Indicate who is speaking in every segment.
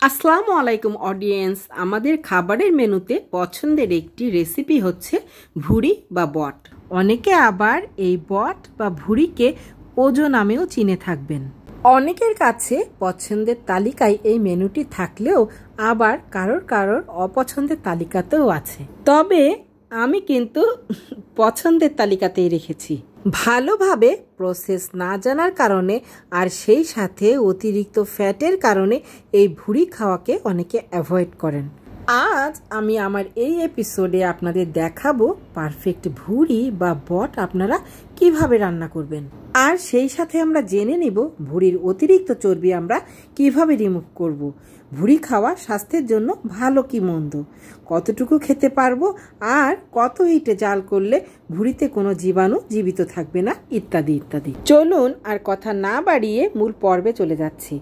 Speaker 1: আসসালামু আলাইকুম অডিয়েন্স, আমাদের খাবারের মেনুতে পছন্দের একটি রেসিপি হচ্ছে ভুড়ি বা বট। অনেকে আবার এই বট বা ভুড়িকে ওজো নামেও চিনে থাকবেন। অনেকের কাছে পছন্দের তালিকায় এই মেনুটি থাকলেও আবার কারোর অপছন্দের তালিকাতেও আছে। তবে আমি কিন্তু পছন্দের তালিকাতেই রেখেছি। ভালোভাবে প্রসেস না জানার কারণে আর সেই সাথে অতিরিক্ত ফ্যাটের কারণে এই ভুড়ি খাওয়াকে অনেকে অ্যাভয়েড করেন। আজ আমি আমার এই এপিসোডে আপনাদের দেখাবো পারফেক্ট ভুড়ি বা বট আপনারা কিভাবে রান্না করবেন। আর সেই সাথে আমরা জেনে নিব ভুড়ির অতিরিক্ত চর্বি আমরা কিভাবে রিমুভ করব। ভুড়ি খাওয়া স্বাস্থ্যের জন্য ভালো কি মন্দ, কতটুকু খেতে পারবো, আর কত হিটে জাল করলে ভুড়িতে কোনো জীবাণু জীবিত থাকবে না, ইত্যাদি ইত্যাদি। চলুন আর কথা না বাড়িয়ে মূল পর্বে চলে যাচ্ছি।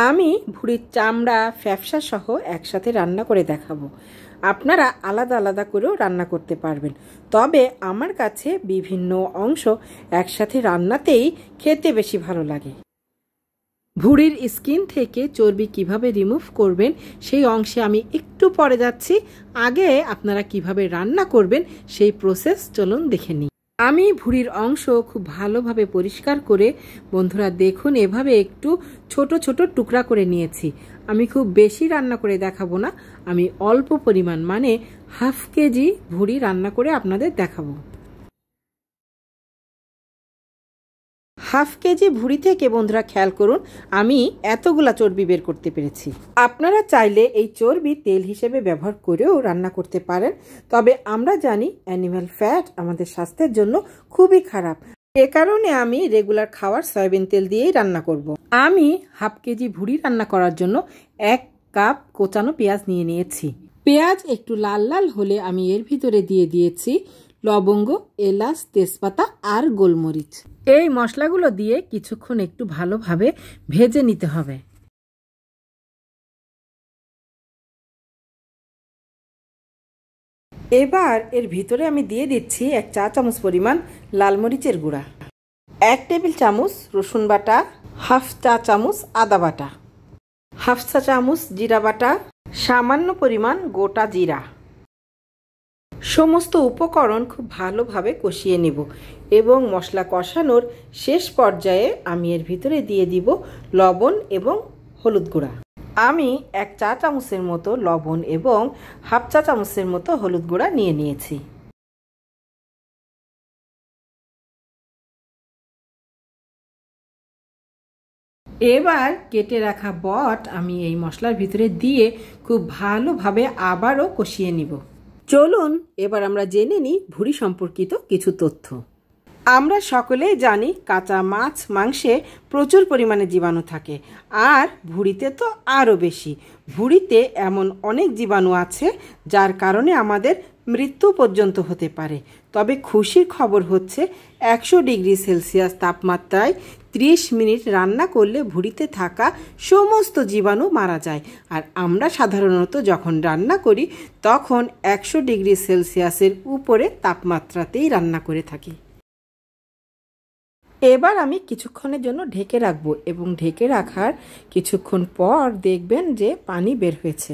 Speaker 1: আমি ভুড়ির চামড়া ফ্যাপসা সহ একসাথে রান্না করে দেখাবো। আপনারা আলাদা আলাদা করেও রান্না করতে পারবেন, তবে আমার কাছে বিভিন্ন অংশ একসাথে রান্নাতেই খেতে বেশি ভালো লাগে। ভুড়ির স্কিন থেকে চর্বি কিভাবে রিমুভ করবেন সেই অংশে আমি একটু পরে যাচ্ছি। আগে আপনারা কিভাবে রান্না করবেন সেই প্রসেস চলুন দেখে নিই। আমি ভুড়ির অংশ খুব ভালোভাবে পরিষ্কার করে, বন্ধুরা দেখুন, এভাবে একটু ছোট ছোট টুকরা করে নিয়েছি। আমি খুব বেশি রান্না করে দেখাবো না, আমি অল্প পরিমাণ মানে হাফ কেজি ভুড়ি রান্না করে আপনাদের দেখাবো। হাফ কেজি ভুড়ি থেকে বন্ধুরা খেয়াল করুন আমি এতগুলা চর্বি বের করতে পেরেছি। আপনারা চাইলে এই চর্বি তেল হিসেবে ব্যবহার করেও রান্না করতে পারেন, তবে আমরা জানি অ্যানিমাল ফ্যাট আমাদের স্বাস্থ্যের জন্য খুবই খারাপ। এ কারণে আমি রেগুলার খাওয়ার সয়াবিন তেল দিয়েই রান্না করব। আমি হাফ কেজি ভুড়ি রান্না করার জন্য 1 কাপ কোচানো পেঁয়াজ নিয়ে নিয়েছি। পেঁয়াজ একটু লাল লাল হলে আমি এর ভিতরে দিয়ে দিয়েছি লবঙ্গ, এলাচ, তেজপাতা আর গোলমরিচ। এই মশলাগুলো দিয়ে কিছুক্ষণ একটু ভালোভাবে ভেজে নিতে হবে। এবার এর ভিতরে আমি দিয়ে দিচ্ছি 1 চা চামচ পরিমাণ লাল মরিচের গুঁড়া, 1 টেবিল চামচ রসুন বাটা, হাফ চা চামচ আদা বাটা, হাফ চা চামচ জিরা বাটা, সামান্য পরিমাণ গোটা জিরা। সমস্ত উপকরণ খুব ভালোভাবে কষিয়ে নেব এবং মশলা কষানোর শেষ পর্যায়ে আমি এর ভিতরে দিয়ে দিব লবণ এবং হলুদ গুঁড়া। আমি 1 চা চামচের মতো লবণ এবং হাফ চা চামচের মতো হলুদ গুঁড়া নিয়ে নিয়েছি। এবার কেটে রাখা বট আমি এই মশলার ভিতরে দিয়ে খুব ভালোভাবে আবারও কষিয়ে নিব। চলুন এবার আমরা জেনে নিই ভুড়ি সম্পর্কিত কিছু তথ্য। আমরা সকলেই জানি কাঁচা মাছ মাংসে প্রচুর পরিমাণে জীবাণু থাকে, আর ভুড়িতে তো আরও বেশি। ভুড়িতে এমন অনেক জীবাণু আছে যার কারণে আমাদের মৃত্যু পর্যন্ত হতে পারে। তবে খুশির খবর হচ্ছে 100 ডিগ্রি সেলসিয়াস তাপমাত্রায় 30 মিনিট রান্না করলে ভুড়িতে থাকা সমস্ত জীবাণু মারা যায়। আর আমরা সাধারণত যখন রান্না করি তখন 100 ডিগ্রি সেলসিয়াসের উপরে তাপমাত্রাতেই রান্না করে থাকি। এবার আমি কিছুক্ষণের জন্য ঢেকে রাখবো এবং ঢেকে রাখার কিছুক্ষণ পর দেখবেন যে পানি বের হয়েছে।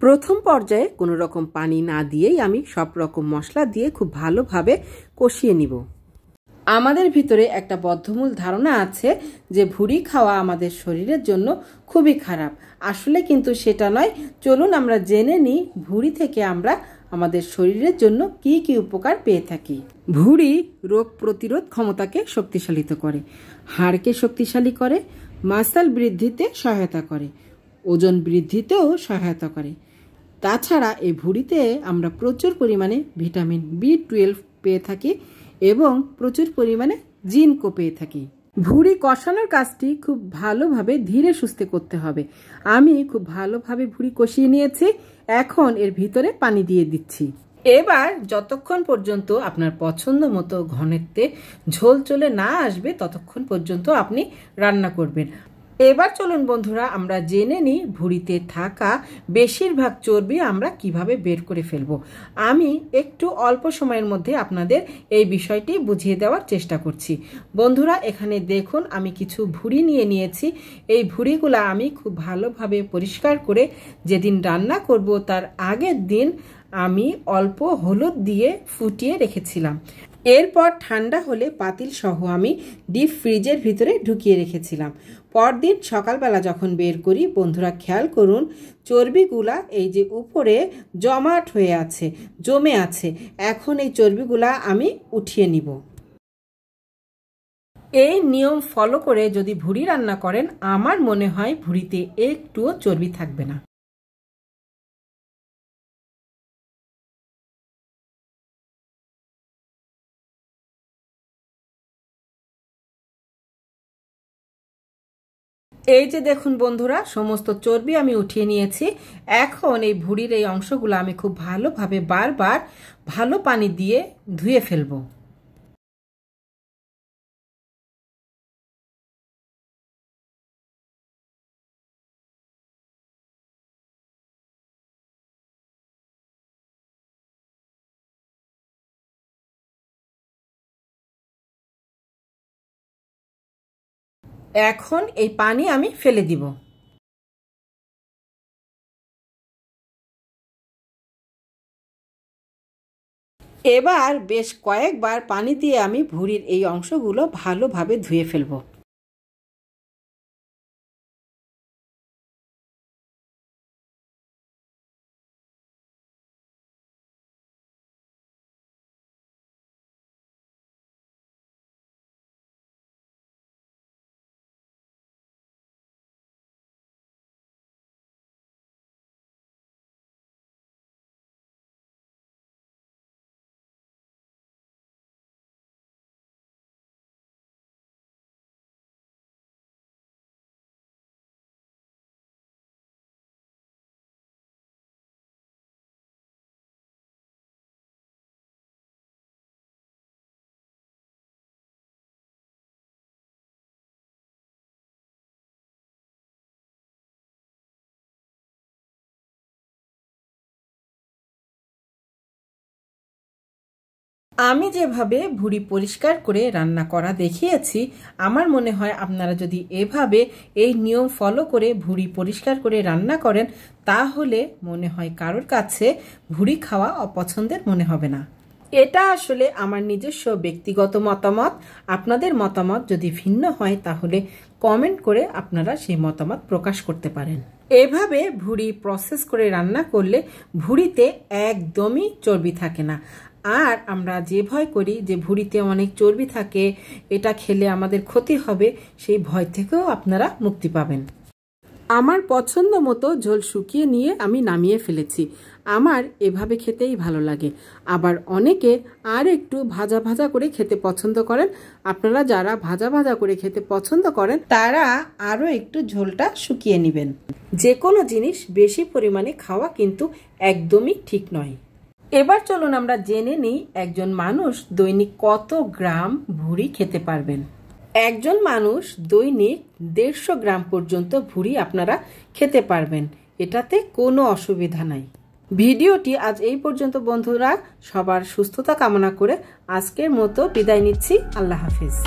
Speaker 1: প্রথম পর্যায়ে কোনো রকম পানি না দিয়েই আমি সব রকম মশলা দিয়ে খুব ভালোভাবে কষিয়ে নিব। আমাদের ভিতরে একটা বদ্ধমূল ধারণা আছে যে ভুড়ি খাওয়া আমাদের শরীরের জন্য খুবই খারাপ। আসলে কিন্তু সেটা নয়। চলুন আমরা জেনে নিই ভুড়ি থেকে আমরা আমাদের শরীরের জন্য কি কি উপকার পেয়ে থাকি। ভুড়ি রোগ প্রতিরোধ ক্ষমতাকে শক্তিশালিত করে, হাড়কে শক্তিশালী করে, মাসল বৃদ্ধিতে সহায়তা করে, ওজন বৃদ্ধিতেও সহায়তা করে। তাছাড়া এই ভুড়িতে আমরা প্রচুর পরিমাণে ভিটামিন B12 পেয়ে থাকি এবং প্রচুর পরিমাণে জিঙ্কও পেয়ে থাকি। ভুড়ি কষানোর কাজটি খুব ভালোভাবে ধীরে সুস্থে করতে হবে। আমি খুব ভালোভাবে ভুড়ি কষিয়ে নিয়েছি, এখন এর ভিতরে পানি দিয়ে দিচ্ছি। এবার যতক্ষণ পর্যন্ত আপনার পছন্দ মতো ঘনত্বে ঝোল চলে না আসবে ততক্ষণ পর্যন্ত আপনি রান্না করবেন। এবার চলুন বন্ধুরা আমরা জেনে নিই ভুঁড়িতে থাকা বেশিরভাগ চর্বি আমরা কিভাবে বের করে ফেলবো। আমি একটু অল্প সময়ের মধ্যে আপনাদের এই বিষয়টি বুঝিয়ে দেওয়ার চেষ্টা করছি। বন্ধুরা এখানে দেখুন আমি কিছু ভুঁড়ি নিয়ে নিয়েছি। এই ভুঁড়িগুলো আমি খুব ভালোভাবে পরিষ্কার করে যেদিন রান্না করব তার আগের দিন আমি অল্প হলুদ দিয়ে ফুটিয়ে রেখেছিলাম। এরপর ঠান্ডা হলে পাতিল সহ আমি ডিপ ফ্রিজের ভিতরে ঢুকিয়ে রেখেছিলাম। পরদিন সকালবেলা যখন বের করি বন্ধুরা খেয়াল করুন চর্বিগুলা এই যে উপরে জমাট হয়ে আছে, জমে আছে। এখন এই চর্বিগুলা আমি উঠিয়ে নিব। এই নিয়ম ফলো করে যদি ভুঁড়ি রান্না করেন আমার মনে হয় ভুঁড়িতে একটুও চর্বি থাকবে না। এই যে দেখুন বন্ধুরা সমস্ত চর্বি আমি উঠিয়ে নিয়েছি। এখন এই ভুঁড়ির এই অংশগুলো আমি খুব ভালোভাবে বারবার ভালো পানি দিয়ে ধুয়ে ফেলবো। এখন এই পানি আমি ফেলে দিব। এবার বেশ কয়েকবার পানি দিয়ে আমি ভুঁড়ির এই অংশগুলো ভালোভাবে ধুয়ে ফেলবো। আমি যেভাবে ভুঁড়ি পরিষ্কার করে রান্না করা দেখিয়েছি আমার মনে হয় আপনারা যদি এভাবে এই নিয়ম ফলো করে ভুঁড়ি পরিষ্কার করে রান্না করেন তাহলে মনে হয় কারোর কাছে ভুঁড়ি খাওয়া অপছন্দের মনে হবে না। এটা আসলে আমার নিজস্ব ব্যক্তিগত মতামত। আপনাদের মতামত যদি ভিন্ন হয় তাহলে কমেন্ট করে আপনারা সেই মতামত প্রকাশ করতে পারেন। এভাবে ভুঁড়ি প্রসেস করে রান্না করলে ভুঁড়িতে একদমই চর্বি থাকে না। আর আমরা যে ভয় করি যে ভুঁড়িতে অনেক চর্বি থাকে, এটা খেলে আমাদের ক্ষতি হবে, সেই ভয় থেকেও আপনারা মুক্তি পাবেন। আমার পছন্দ মতো ঝোল শুকিয়ে নিয়ে আমি নামিয়ে ফেলেছি। আমার এভাবে খেতেই ভালো লাগে। আবার অনেকে আর একটু ভাজা ভাজা করে খেতে পছন্দ করেন। আপনারা যারা ভাজা ভাজা করে খেতে পছন্দ করেন তারা আরও একটু ঝোলটা শুকিয়ে নেবেন। যে কোনো জিনিস বেশি পরিমাণে খাওয়া কিন্তু একদমই ঠিক নয়। এবার চলুন আমরা জেনে নিই একজন মানুষ দৈনিক কত গ্রাম ভুঁড়ি খেতে পারবেন। একজন মানুষ দৈনিক 150 গ্রাম পর্যন্ত ভুঁড়ি আপনারা খেতে পারবেন, এটাতে কোনো অসুবিধা নাই। ভিডিওটি আজ এই পর্যন্ত বন্ধুরা, সবার সুস্থতা কামনা করে আজকের মতো বিদায় নিচ্ছি। আল্লাহ হাফেজ।